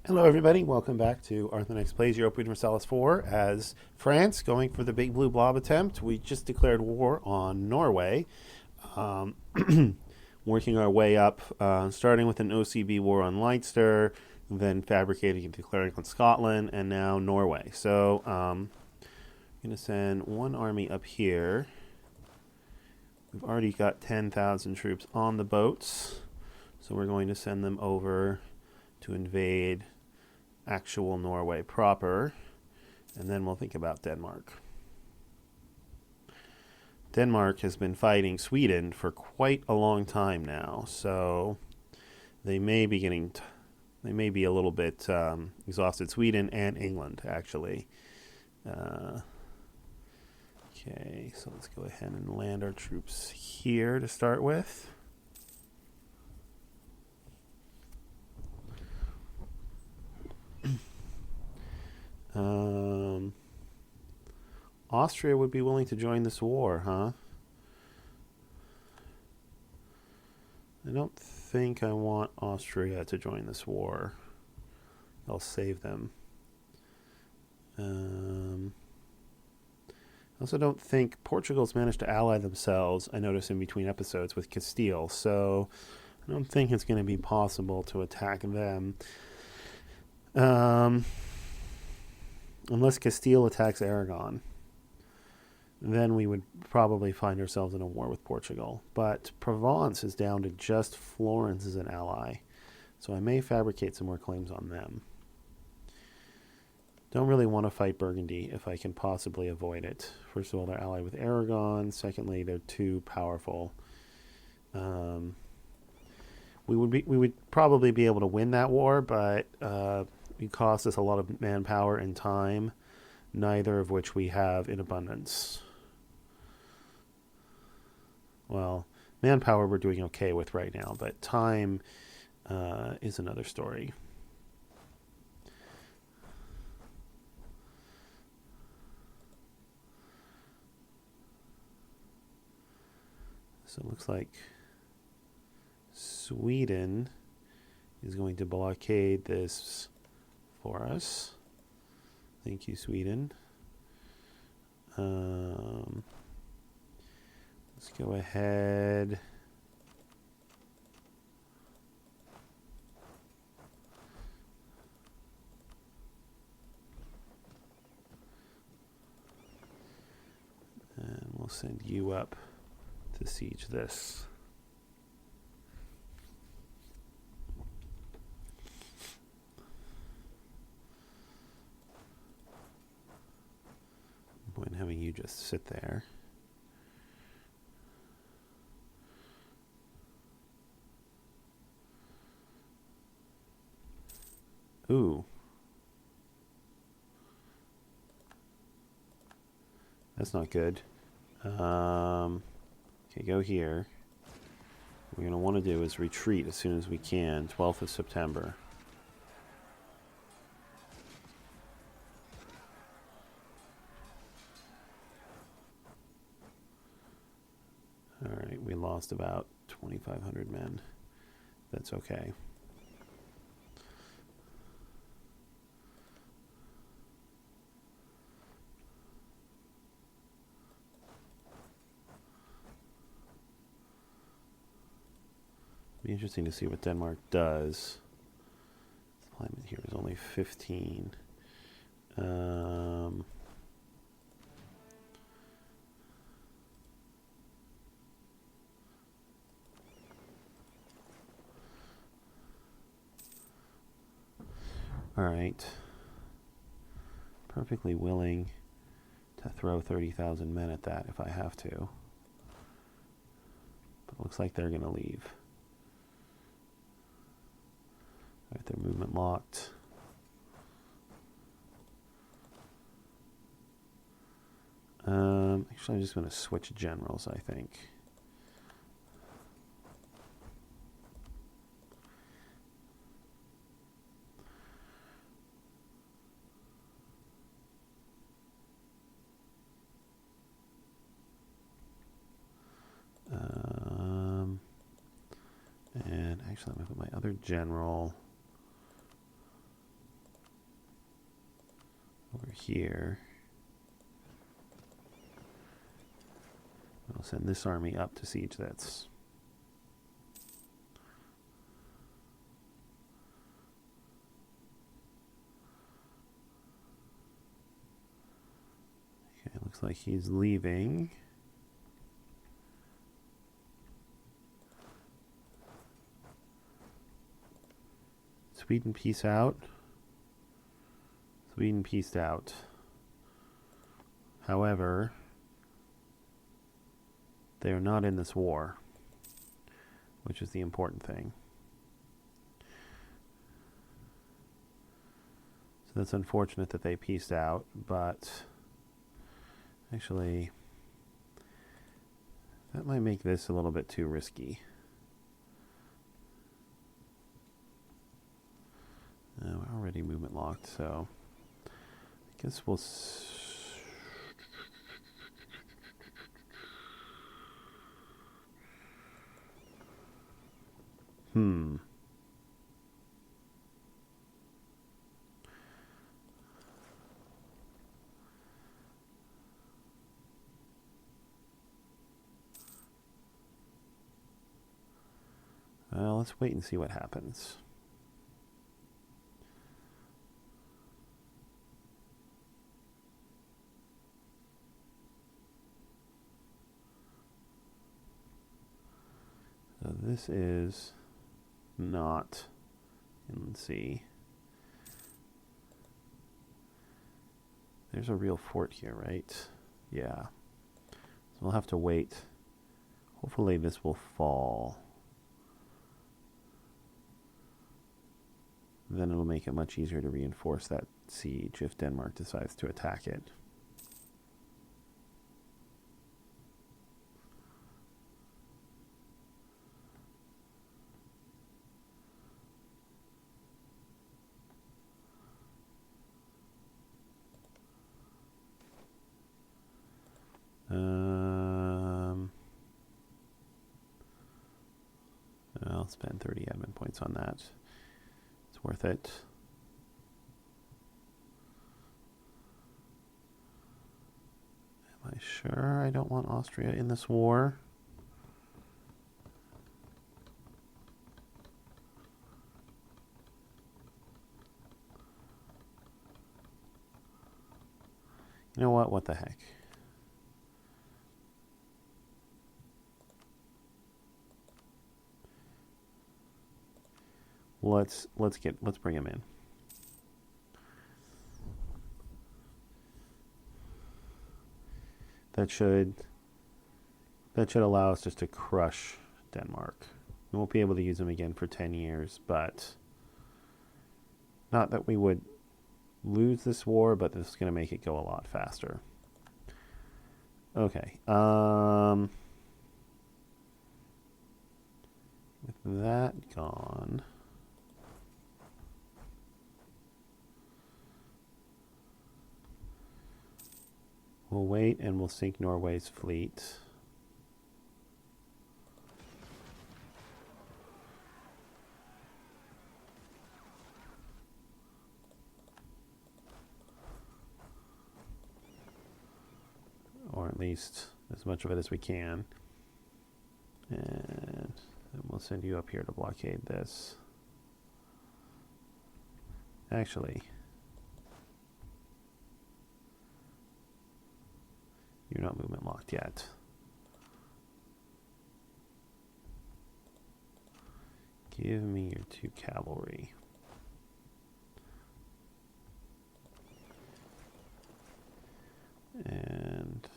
Hello, everybody. Welcome back to Arthenex Plays Europa Universalis 4 as France going for the Big Blue Blob attempt. We just declared war on Norway, um, working our way up, starting with an OCB war on Leinster, then fabricating and declaring on Scotland, and now Norway. So I'm going to send one army up here. We've already got 10,000 troops on the boats, so we're going to send them over to invade actual Norway proper, and then we'll think about Denmark. Denmark has been fighting Sweden for quite a long time now, so they may be they may be a little bit exhausted. Sweden and England, actually. Okay, so let's go ahead and land our troops here to start with. Austria would be willing to join this war, huh? I don't think I want Austria to join this war. I'll save them. I also don't think Portugal's managed to ally themselves, I notice in between episodes, with Castile, so I don't think it's going to be possible to attack them. Unless Castile attacks Aragon, then we would probably find ourselves in a war with Portugal. But Provence is down to just Florence as an ally, so I may fabricate some more claims on them. Don't really want to fight Burgundy if I can possibly avoid it. First of all, they're allied with Aragon. Secondly, they're too powerful. We would probably be able to win that war, but it costs us a lot of manpower and time, neither of which we have in abundance. Well, manpower we're doing okay with right now, but time is another story. So it looks like Sweden is going to blockade this for us. Thank you, Sweden. Let's go ahead. And we'll send you up to siege this. And having you just sit there. Ooh. That's not good. Okay, go here. What we're going to want to do is retreat as soon as we can, 12th of September. Alright, we lost about 2,500 men. That's okay. Be interesting to see what Denmark does. The climate here is only 15. Alright. Perfectly willing to throw 30,000 men at that if I have to. But it looks like they're going to leave. Alright, their movement locked. Actually, I'm just going to switch generals, I think. And actually, I'm going to put my other general here. I'll send this army up to siege this. Okay, looks like he's leaving. Sweden, peace out. Sweden peaced out. However, they are not in this war, which is the important thing. So that's unfortunate that they peaced out, but actually, that might make this a little bit too risky. We're already movement locked, so I guess we'll... Well, let's wait and see what happens. So this is not in sea. There's a real fort here, right? Yeah. So we'll have to wait. Hopefully this will fall. Then it'll make it much easier to reinforce that siege if Denmark decides to attack it. I'll spend 30 admin points on that. It's worth it. Am I sure I don't want Austria in this war? You know what? What the heck? Let's bring him in. That should allow us just to crush Denmark. We won't be able to use them again for 10 years, but not that we would lose this war, but this is going to make it go a lot faster. Okay. With that gone, we'll wait and we'll sink Norway's fleet. Or at least as much of it as we can. And then we'll send you up here to blockade this. Actually, you're not movement locked yet. Give me your 2 cavalry. And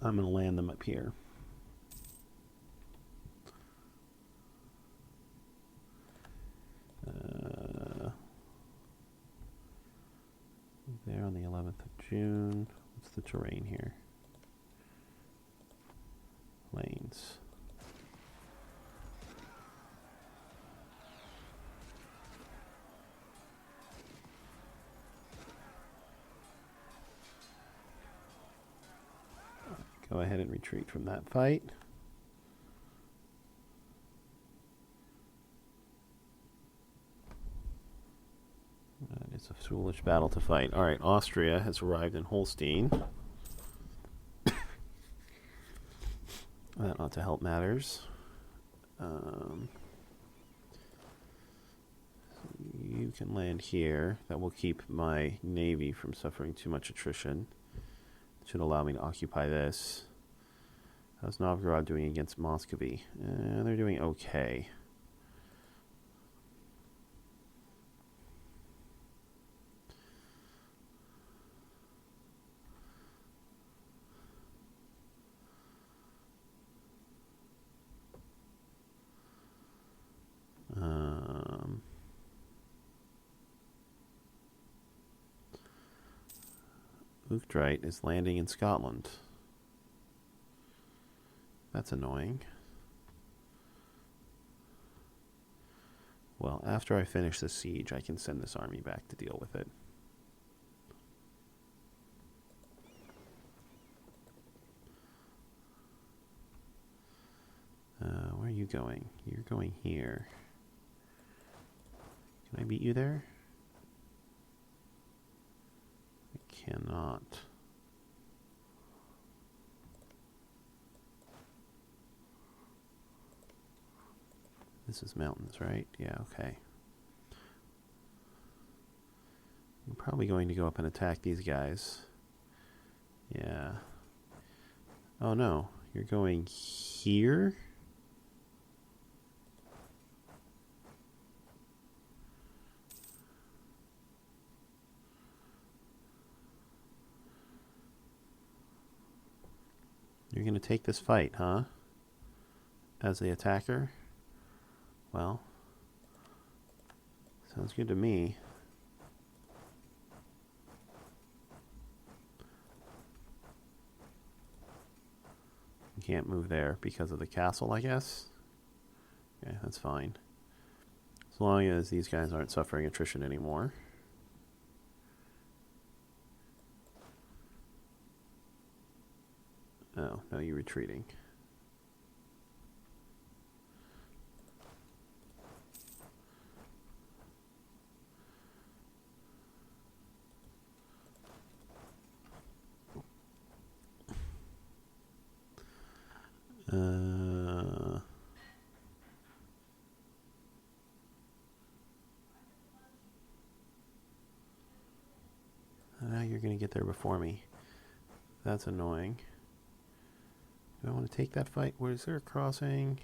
I'm going to land them up here. There on the 11th of June. What's the terrain here? Plains. Go ahead and retreat from that fight. It's a foolish battle to fight. All right, Austria has arrived in Holstein. That ought to help matters. You can land here. That will keep my navy from suffering too much attrition. Should allow me to occupy this. How's Novgorod doing against Muscovy? They're doing okay. Utrecht is landing in Scotland. That's annoying. Well, after I finish the siege, I can send this army back to deal with it. Where are you going? You're going here. Can I beat you there? I cannot. This is mountains, right? Yeah, okay. I'm probably going to go up and attack these guys. Yeah. Oh no, you're going here? You're going to take this fight, huh? As the attacker? Well, sounds good to me. You can't move there because of the castle, I guess. Okay, that's fine. As long as these guys aren't suffering attrition anymore. Oh, no, you're retreating. Now you're going to get there before me. That's annoying. Do I want to take that fight? Where is there a crossing?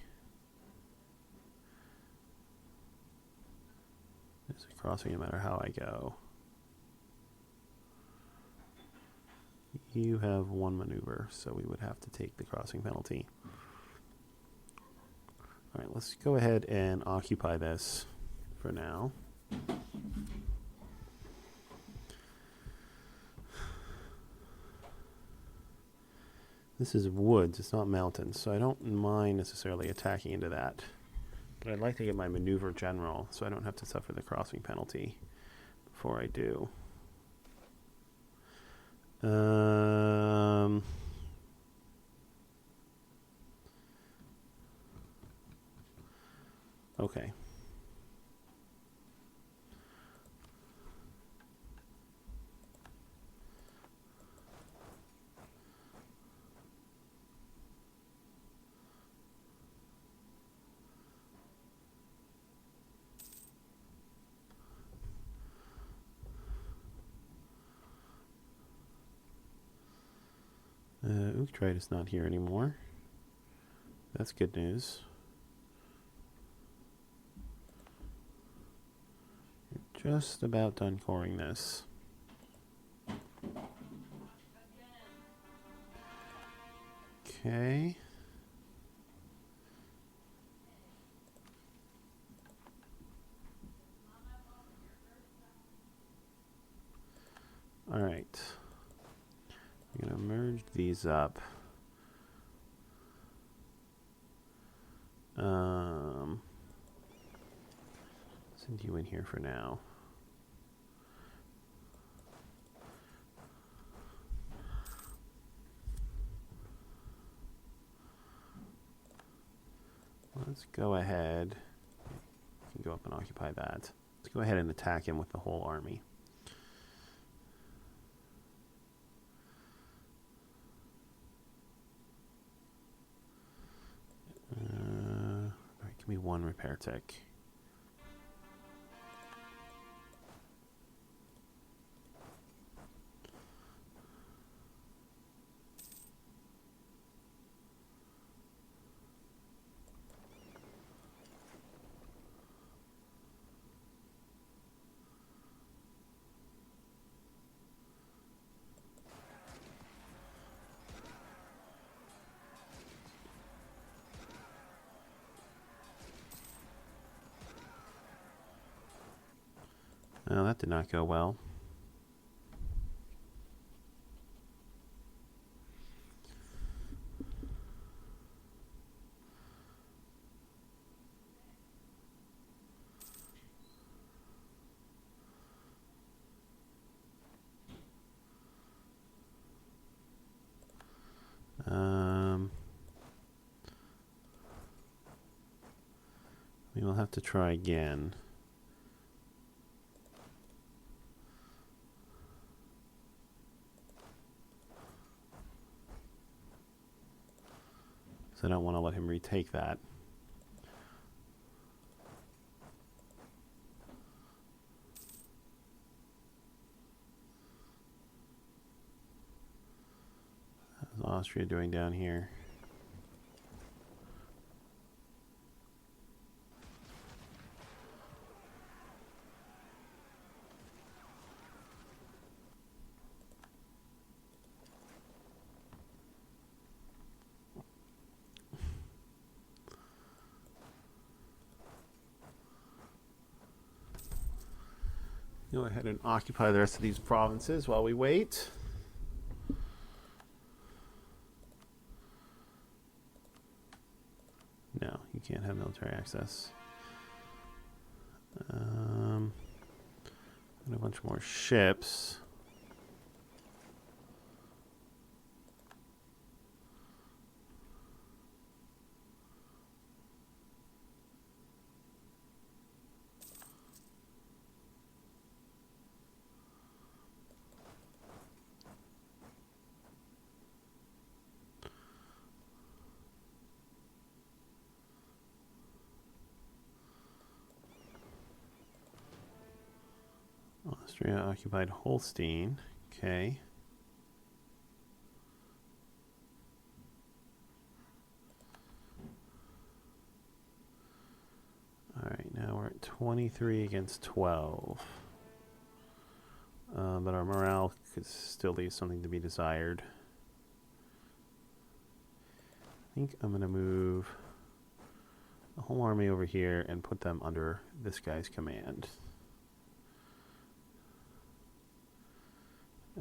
There's a crossing no matter how I go. You have one maneuver, so we would have to take the crossing penalty. Alright, let's go ahead and occupy this for now. This is woods, it's not mountains, so I don't mind necessarily attacking into that. But I'd like to get my maneuver general, so I don't have to suffer the crossing penalty before I do. Okay. Utrecht is not here anymore. That's good news. You're just about done coring this. Okay. All right. I'm going to merge these up. Send you in here for now. Let's go ahead. You can go up and occupy that. Let's go ahead and attack him with the whole army. Give me one repair tech. Oh, that did not go well. We will have to try again. So I don't want to let him retake that. How's Austria doing down here? Go ahead and occupy the rest of these provinces while we wait. No, you can't have military access. And a bunch more ships. Austria occupied Holstein. Okay. All right, now we're at 23 against 12. But our morale could still leave something to be desired. I think I'm going to move the whole army over here and put them under this guy's command.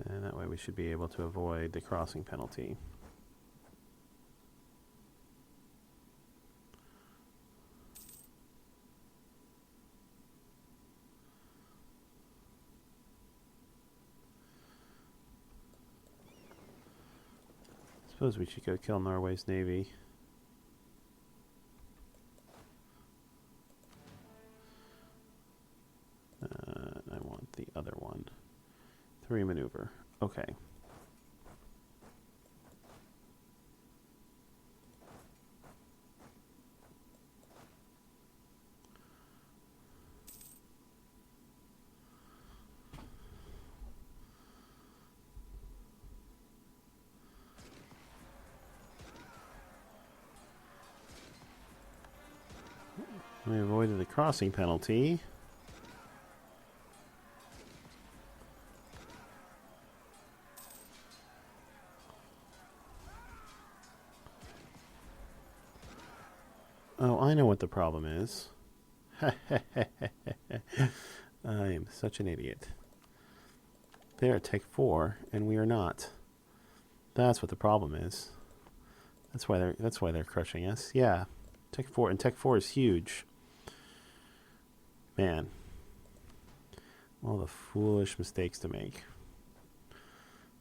And that way we should be able to avoid the crossing penalty. Suppose we should go kill Norway's navy. I want the other one. 3 maneuver. Okay. We avoided the crossing penalty. Oh, I know what the problem is. I am such an idiot. They're at Tech 4, and we are not. That's what the problem is. That's why they're crushing us. Yeah. Tech 4, and Tech 4 is huge. Man. All the foolish mistakes to make.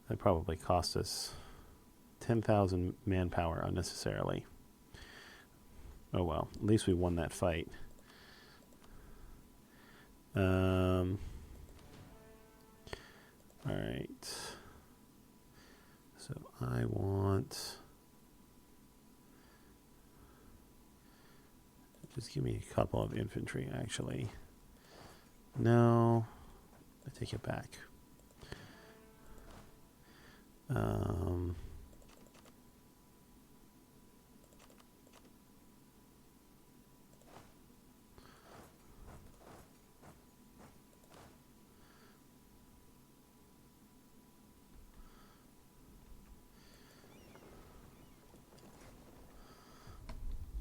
That probably cost us 10,000 manpower unnecessarily. Oh well, at least we won that fight. Alright. So I want Just give me a couple of infantry, actually. No, I take it back.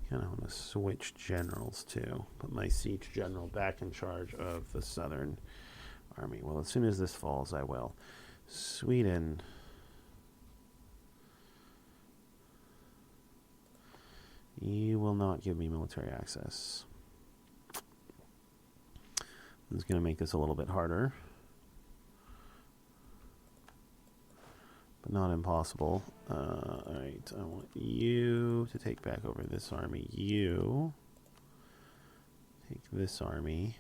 Kind of want to switch generals too. Put my siege general back in charge of the southern army. Well, as soon as this falls, I will. Sweden. You will not give me military access. It's going to make this a little bit harder. But not impossible. Alright, I want you to take back over this army. You take this army.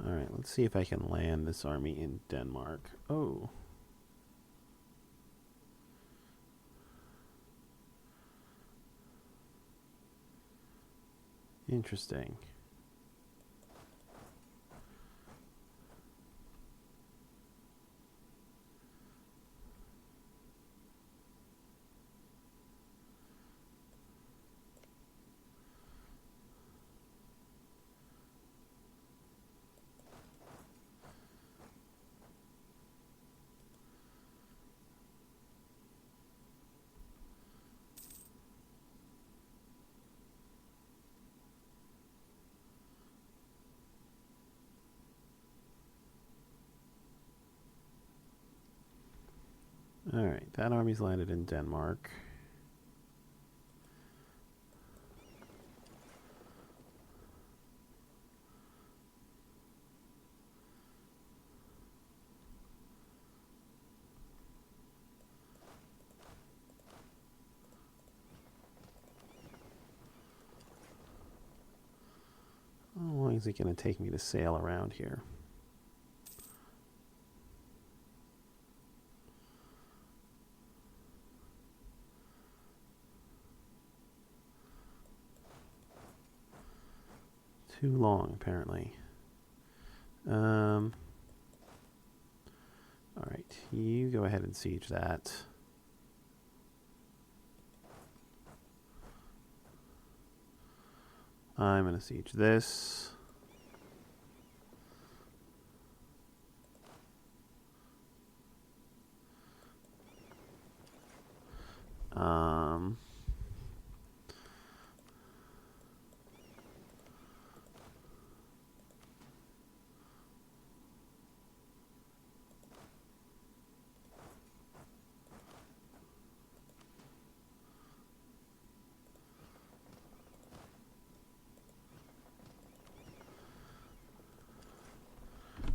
Alright, let's see if I can land this army in Denmark. Oh. Interesting. Alright, that army's landed in Denmark. How long is it going to take me to sail around here? Too long, apparently. Alright, you go ahead and siege that. I'm going to siege this.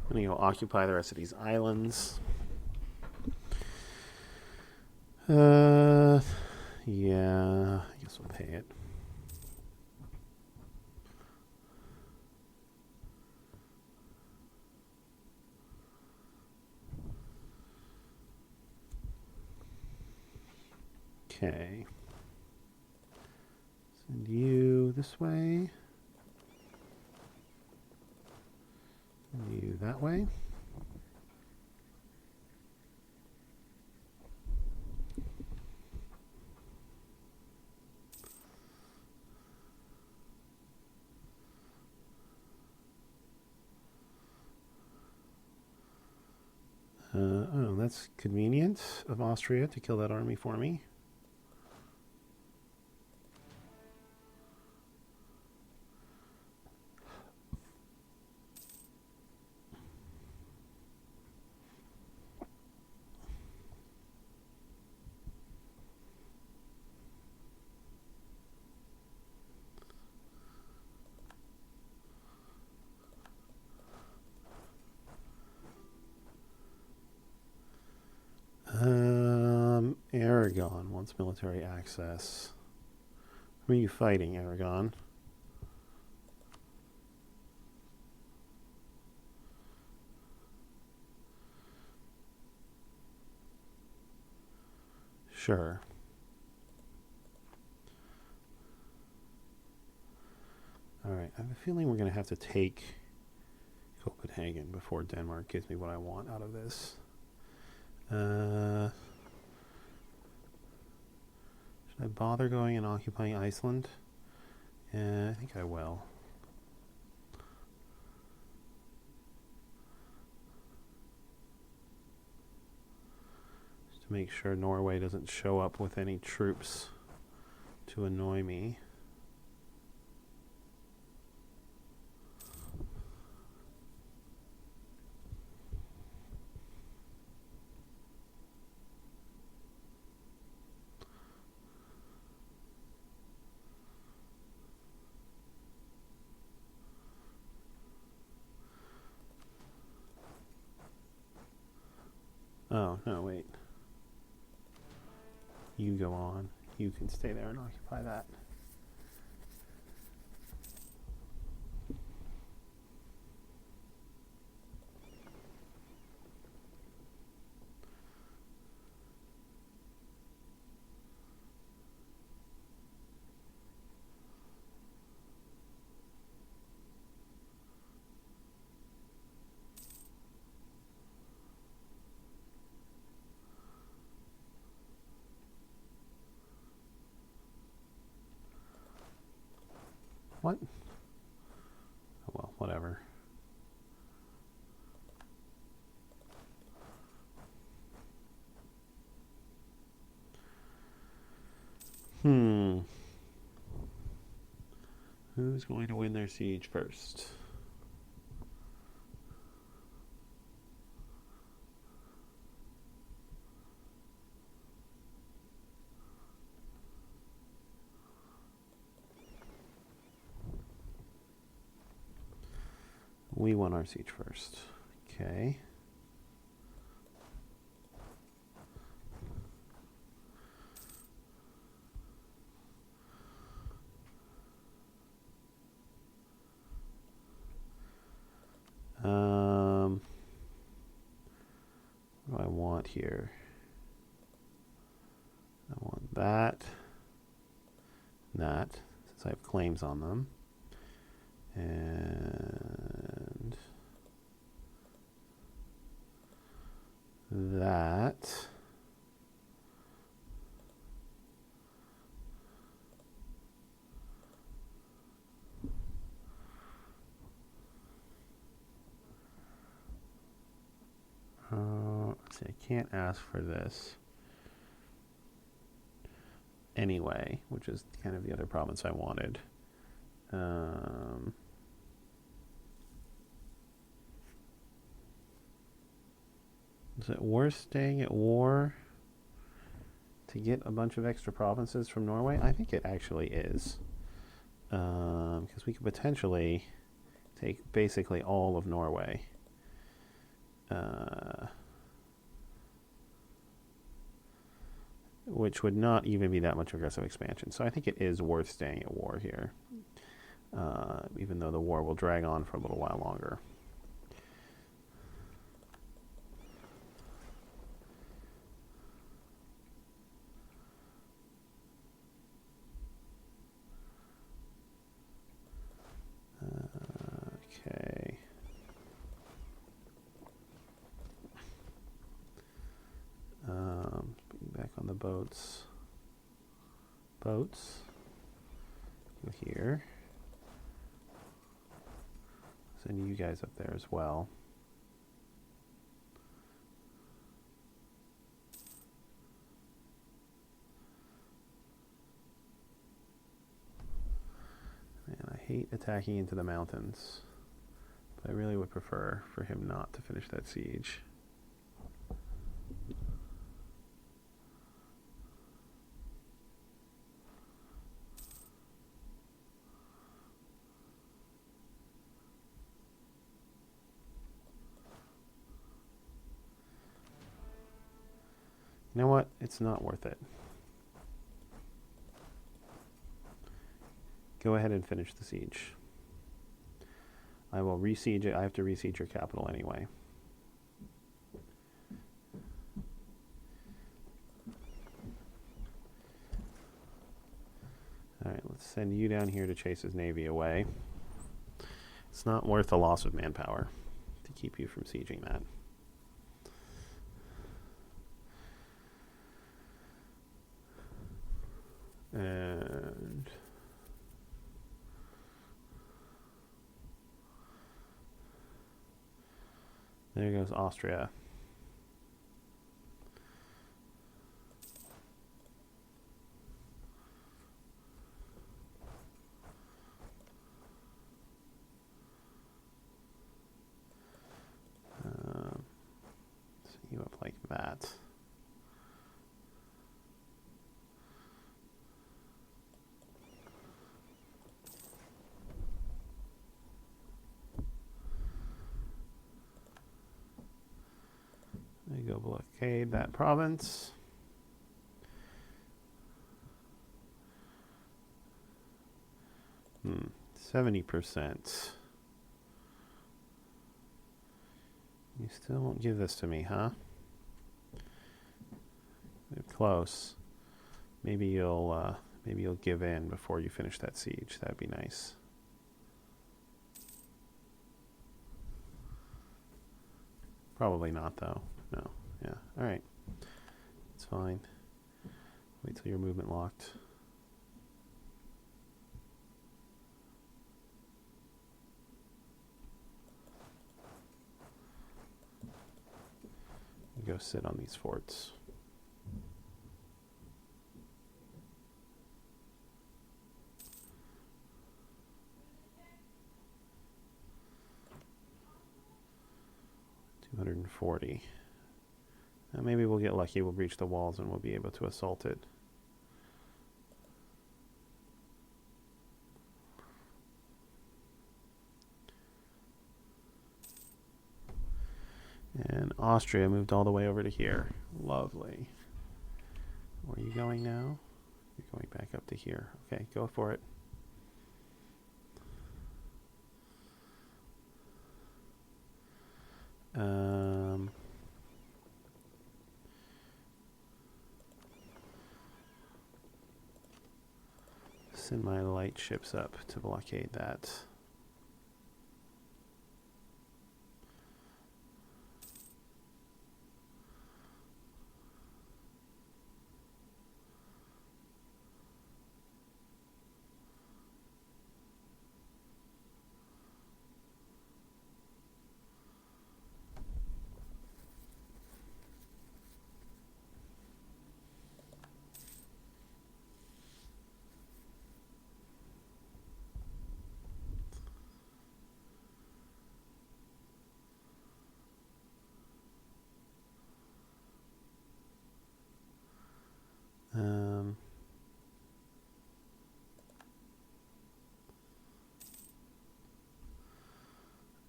I'm going to go occupy the rest of these islands. Yeah, I guess we'll pay it. Okay. Send you this way. Send you that way. Oh, that's convenient of Austria to kill that army for me. Aragon wants military access. Who are you fighting, Aragon? Sure. Alright, I have a feeling we're going to have to take Copenhagen before Denmark gives me what I want out of this. Should I bother going and occupying Iceland? I think I will. Just to make sure Norway doesn't show up with any troops to annoy me. Oh, no, wait. You go on. You can stay there and occupy that. What? Oh, well, whatever. Who's going to win their siege first? We won our siege first. Okay. What do I want here? I want that, since I have claims on them. And that. Let's see, I can't ask for this anyway, which is kind of the other province I wanted. Is it worth staying at war to get a bunch of extra provinces from Norway? I think it actually is. Because we could potentially take basically all of Norway. Which would not even be that much aggressive expansion. So I think it is worth staying at war here. Even though the war will drag on for a little while longer. Okay. Back on the boats. Boats. Go here. Send you guys up there as well. Man, I hate attacking into the mountains. But I really would prefer for him not to finish that siege. You know what? It's not worth it. Go ahead and finish the siege. I will re-siege it. I have to re-siege your capital anyway. Alright, let's send you down here to chase his navy away. It's not worth the loss of manpower to keep you from sieging that. And there goes Austria. Set you up like that. There you go, blockade that province. Hmm, 70%. You still won't give this to me, huh? They're close. Maybe you'll give in before you finish that siege. That'd be nice. Probably not, though. No. Yeah. All right. It's fine. Wait till your movement locked. You go sit on these forts. $240. Maybe we'll get lucky. We'll breach the walls and we'll be able to assault it. And Austria moved all the way over to here. Lovely. Where are you going now? You're going back up to here. Okay, go for it. Send my light ships up to blockade that.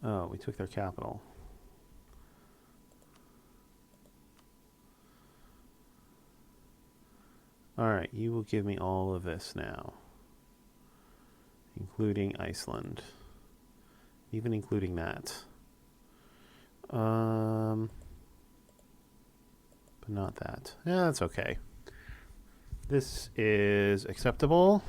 Oh, we took their capital. Alright, you will give me all of this now. Including Iceland. Even including that. But not that. Yeah, that's okay. This is acceptable.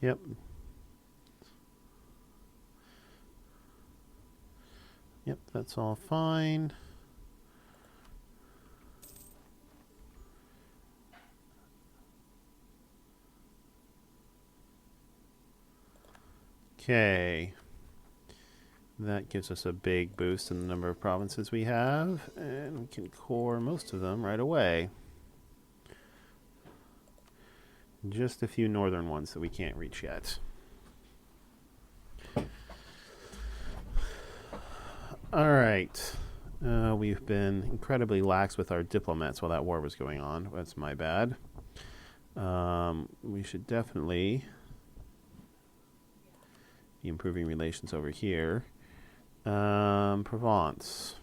Yep. Yep, that's all fine. Okay. That gives us a big boost in the number of provinces we have, and we can core most of them right away. Just a few northern ones that we can't reach yet. All right. We've been incredibly lax with our diplomats while that war was going on. That's my bad. We should definitely be improving relations over here. Provence.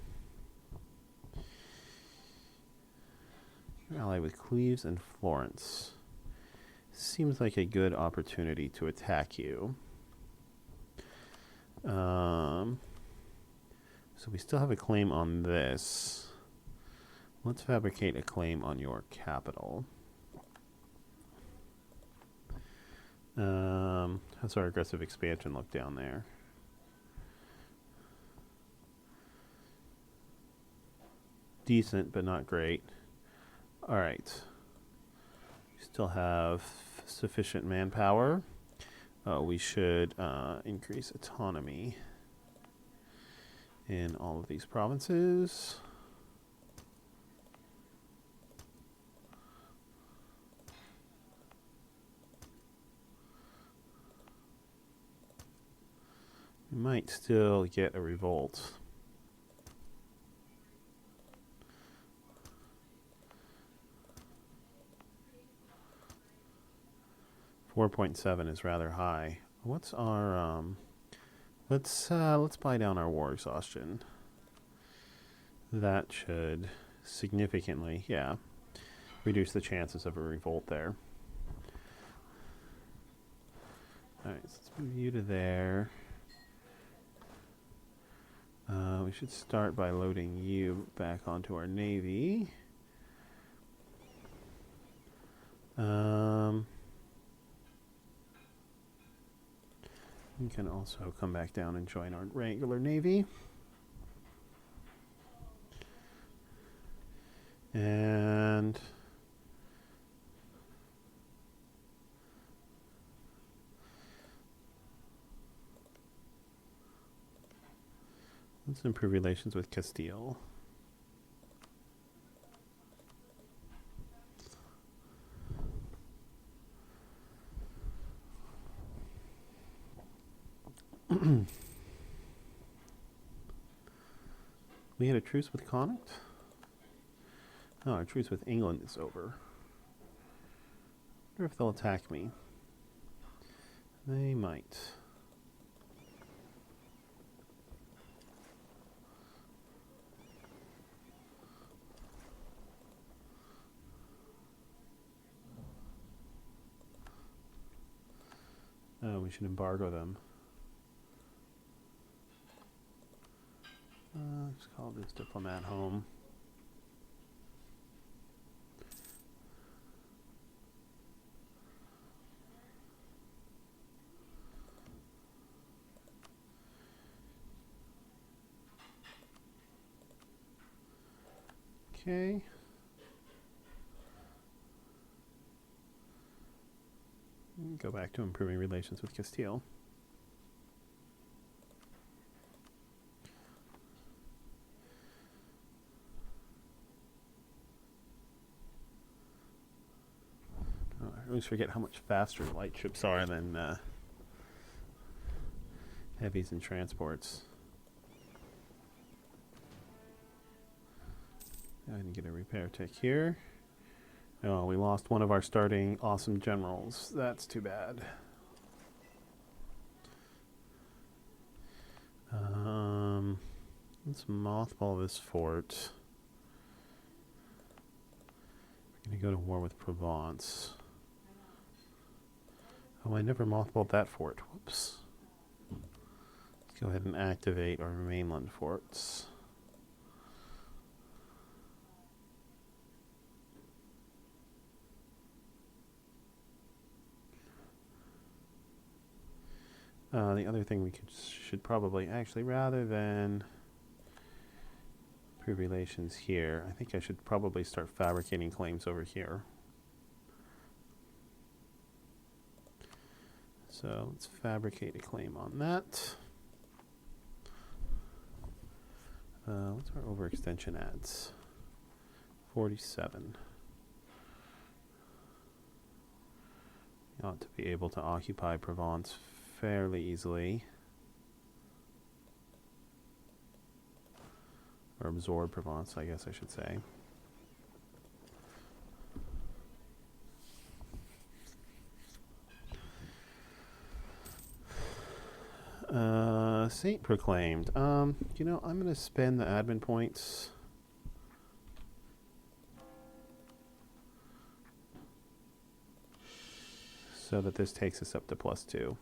You're allied with Cleves and Florence. Seems like a good opportunity to attack you. So we still have a claim on this. Let's fabricate a claim on your capital. How's our aggressive expansion look down there? Decent, but not great. All right. We still have sufficient manpower. We should increase autonomy in all of these provinces. We might still get a revolt. .7 is rather high. What's our let's buy down our war exhaustion. That should significantly, yeah, reduce the chances of a revolt there. Alright, so let's move you to there. We should start by loading you back onto our navy. You can also come back down and join our regular navy. And let's improve relations with Castile. We had a truce with Connaught? Oh, our truce with England is over. I wonder if they'll attack me. They might. Oh, we should embargo them. Let's call this diplomat home. Okay. Go back to improving relations with Castile. I always forget how much faster light ships are than heavies and transports. I didn't get a repair tech here. Oh, we lost one of our starting awesome generals. That's too bad. Let's mothball this fort. We're going to go to war with Provence. Oh, I never mothballed that fort. Whoops. Let's go ahead and activate our mainland forts. The other thing we should probably, actually, rather than improve relations here, I think I should probably start fabricating claims over here. So let's fabricate a claim on that. What's our overextension at? 47. You ought to be able to occupy Provence fairly easily. Or absorb Provence, I guess I should say. Saint Proclaimed. You know, I'm going to spend the admin points. So that this takes us up to +2.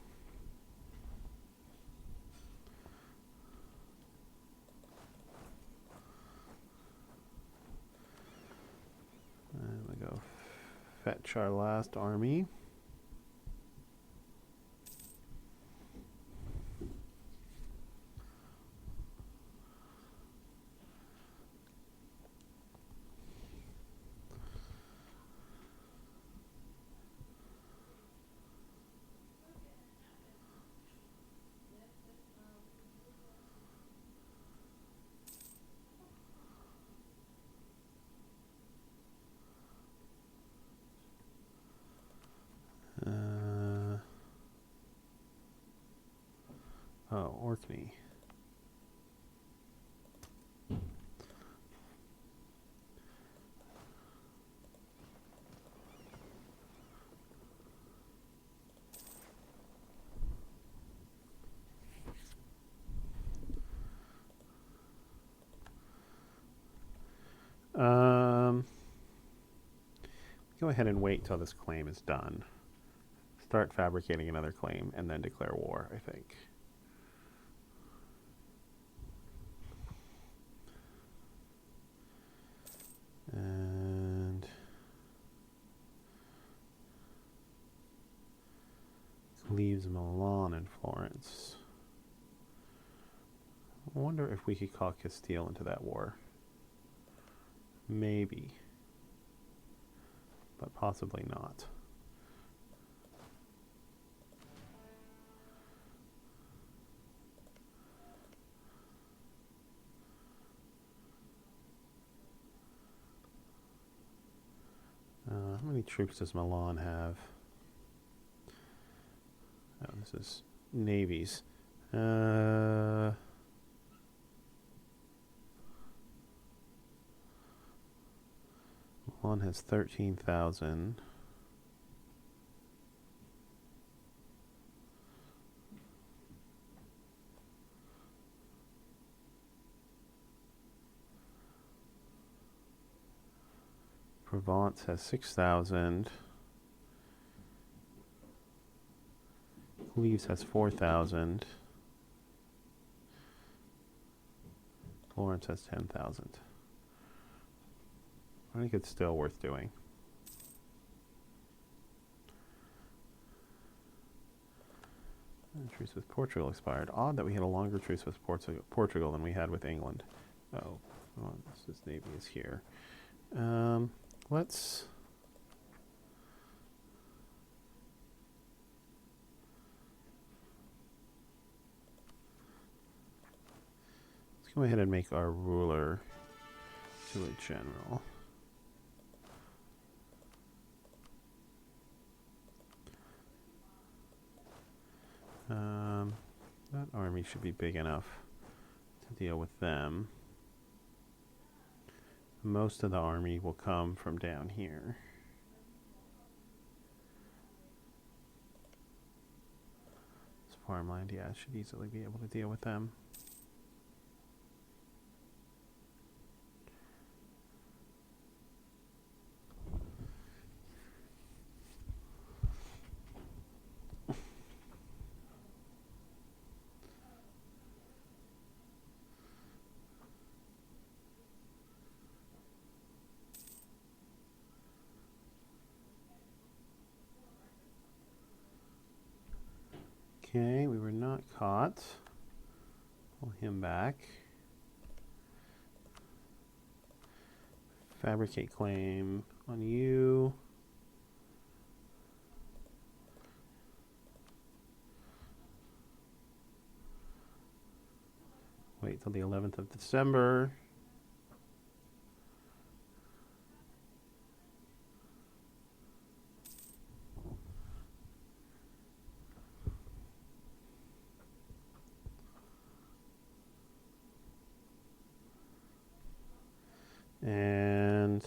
And we go fetch our last army. Oh, Orkney. Go ahead and wait till this claim is done. Start fabricating another claim and then declare war, I think. And leaves Milan and Florence. I wonder if we could call Castile into that war. Maybe. But possibly not. How many troops does Milan have? Oh, this is navies. Milan has 13,000. Provence has 6,000. Cleves has 4,000. Florence has 10,000. I think it's still worth doing. Truce with Portugal expired. Odd that we had a longer truce with Portugal than we had with England. Oh, well, this navy is here. Let's go ahead and make our ruler to a general. That army should be big enough to deal with them. Most of the army will come from down here. This farmland, yeah, should easily be able to deal with them. Okay, we were not caught. Pull him back. Fabricate claim on you. Wait till the 11th of December. And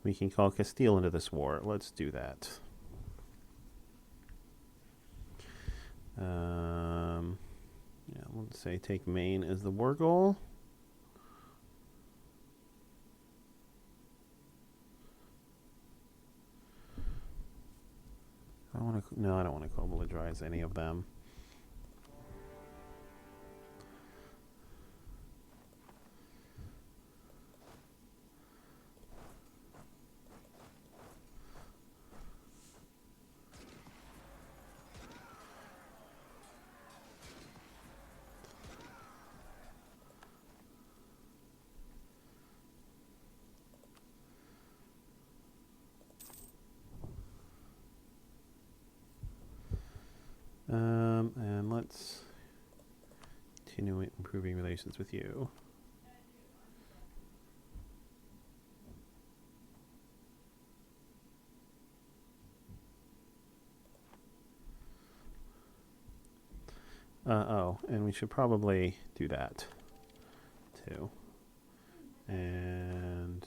we can call Castile into this war. Let's do that. Yeah, let's say take Maine as the war goal. I don't want to co-belligerize any of them. And let's continue improving relations with you. Oh, and we should probably do that too. And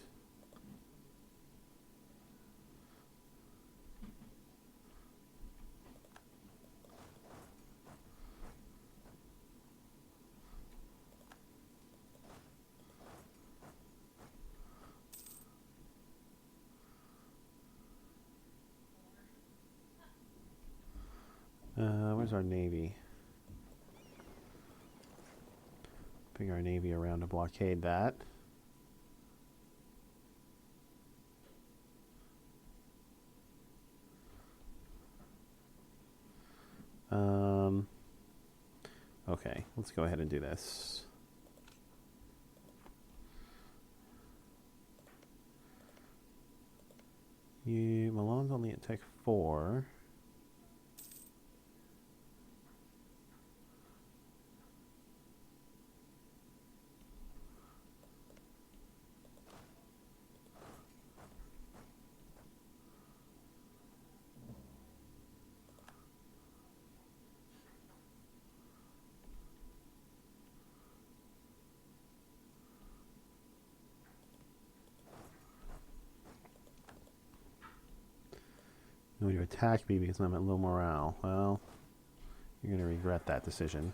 where's our navy? Bring our navy around to blockade that. Okay, let's go ahead and do this. Milan's only at Tech 4. You want to attack me because I'm at low morale. Well, you're going to regret that decision.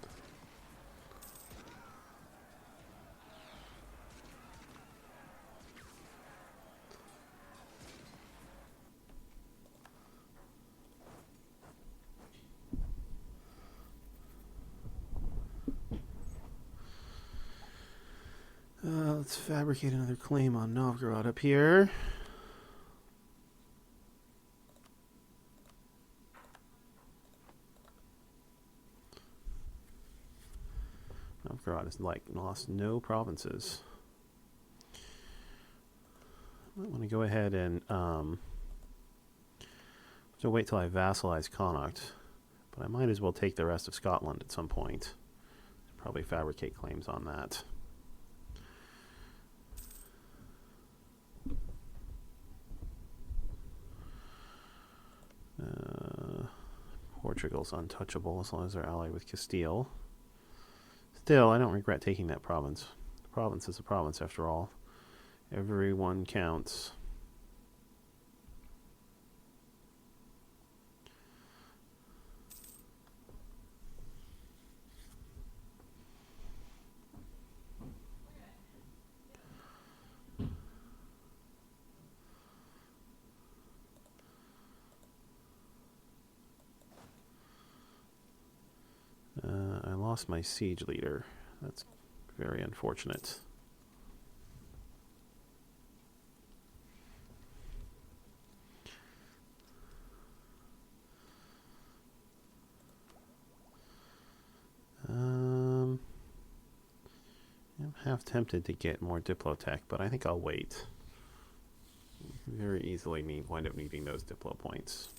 Let's fabricate another claim on Novgorod up here. Novgorod has lost no provinces. I might want to go ahead and so wait till I vassalize Connaught, but I might as well take the rest of Scotland at some point. Probably fabricate claims on that. Portugal's untouchable as long as they're allied with Castile. Still, I don't regret taking that province. The province is a province after all. Everyone counts. I lost my siege leader. That's very unfortunate. I'm half tempted to get more Diplotech, but I think I'll wait. Very easily wind up needing those Diplo points.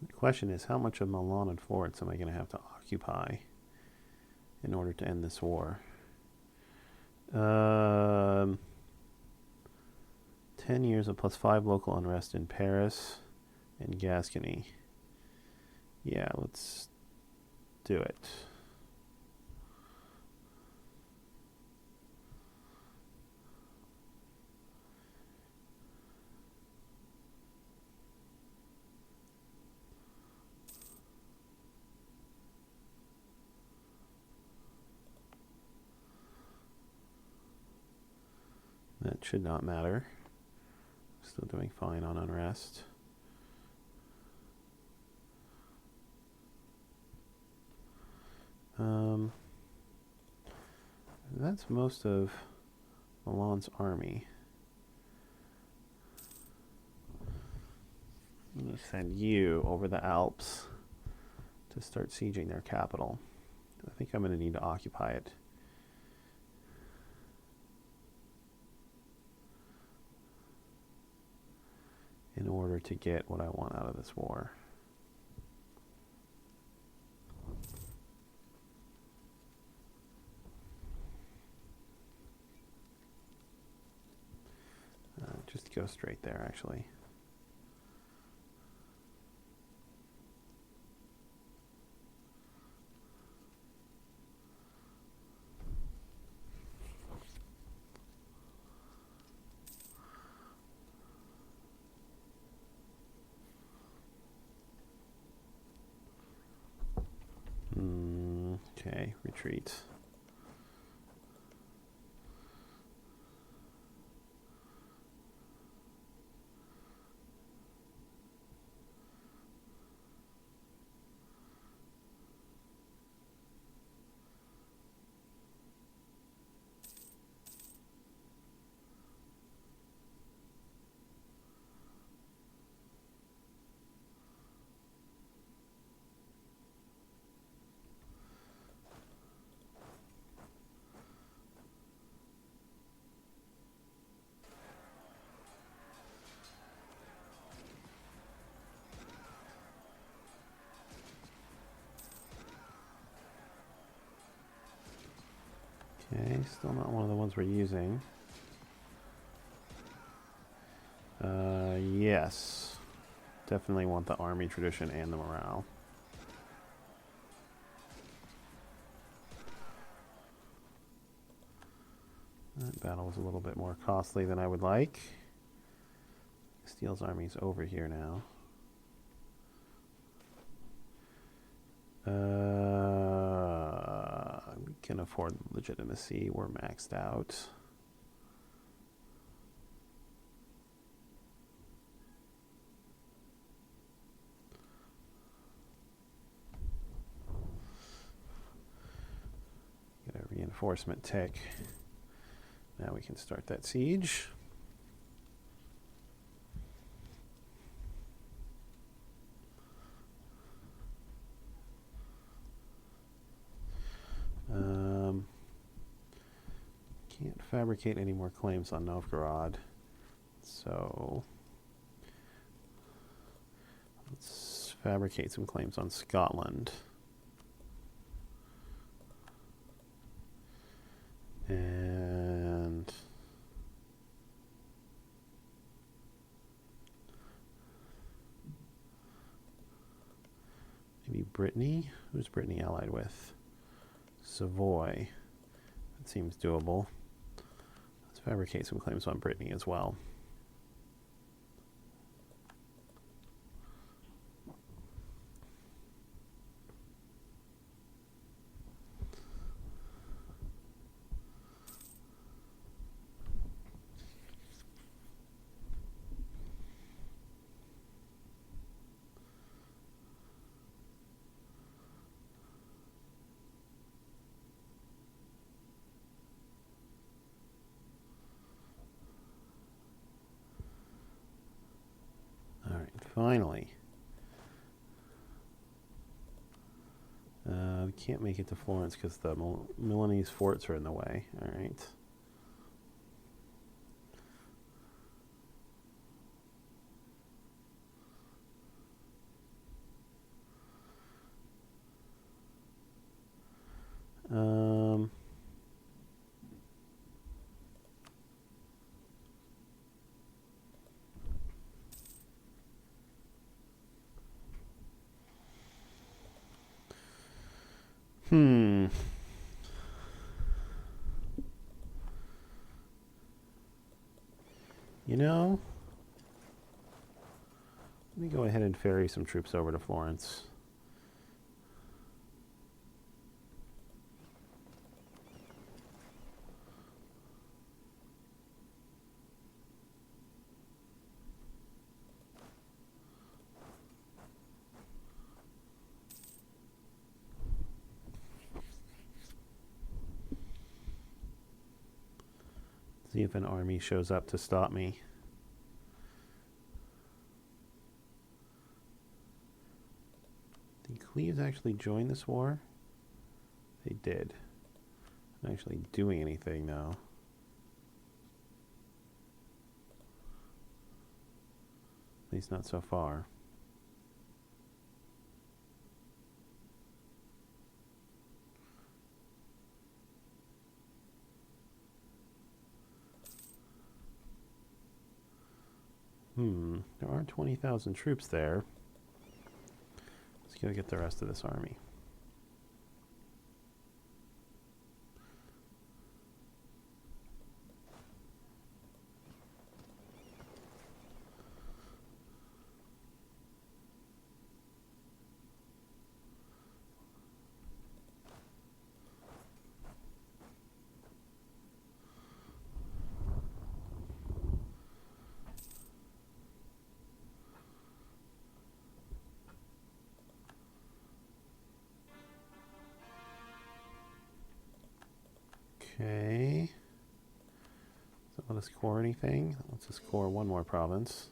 The question is, how much of Milan and Florence am I going to have to occupy in order to end this war? 10 years of +5 local unrest in Paris and Gascony. Yeah, let's do it. That should not matter. Still doing fine on unrest. That's most of Milan's army. I'm going to send you over the Alps to start sieging their capital. I think I'm going to need to occupy it. In order to get what I want out of this war. Just go straight there, actually. Okay, retreat. Okay, still not one of the ones we're using. Yes. Definitely want the army tradition and the morale. That battle was a little bit more costly than I would like. Steele's army's over here now. We can afford legitimacy. We're maxed out. Get a reinforcement tick. Now we can start that siege. Can't fabricate any more claims on Novgorod, so let's fabricate some claims on Scotland. And maybe Brittany? Who's Brittany allied with? Savoy. That seems doable. Let's fabricate some claims on Brittany as well. Finally. We can't make it to Florence because the Milanese forts are in the way. All right. Hmm. You know, let me go ahead and ferry some troops over to Florence. See if an army shows up to stop me. Did Cleves actually join this war? They did. Not actually doing anything though. At least not so far. There are 20,000 troops there. Let's go get the rest of this army. Okay. Does that let us core anything? Let's just core one more province.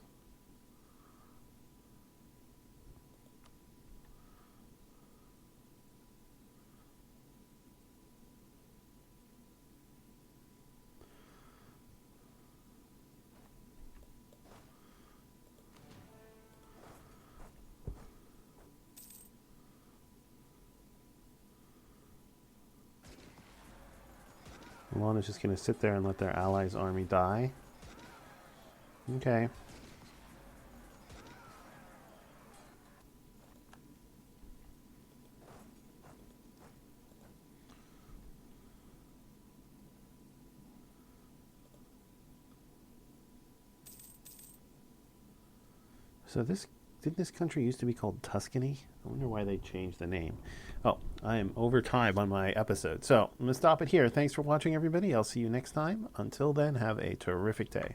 Milan is just going to sit there and let their allies' army die. Okay. So didn't this country used to be called Tuscany? I wonder why they changed the name. Oh, I am over time on my episode. So I'm going to stop it here. Thanks for watching, everybody. I'll see you next time. Until then, have a terrific day.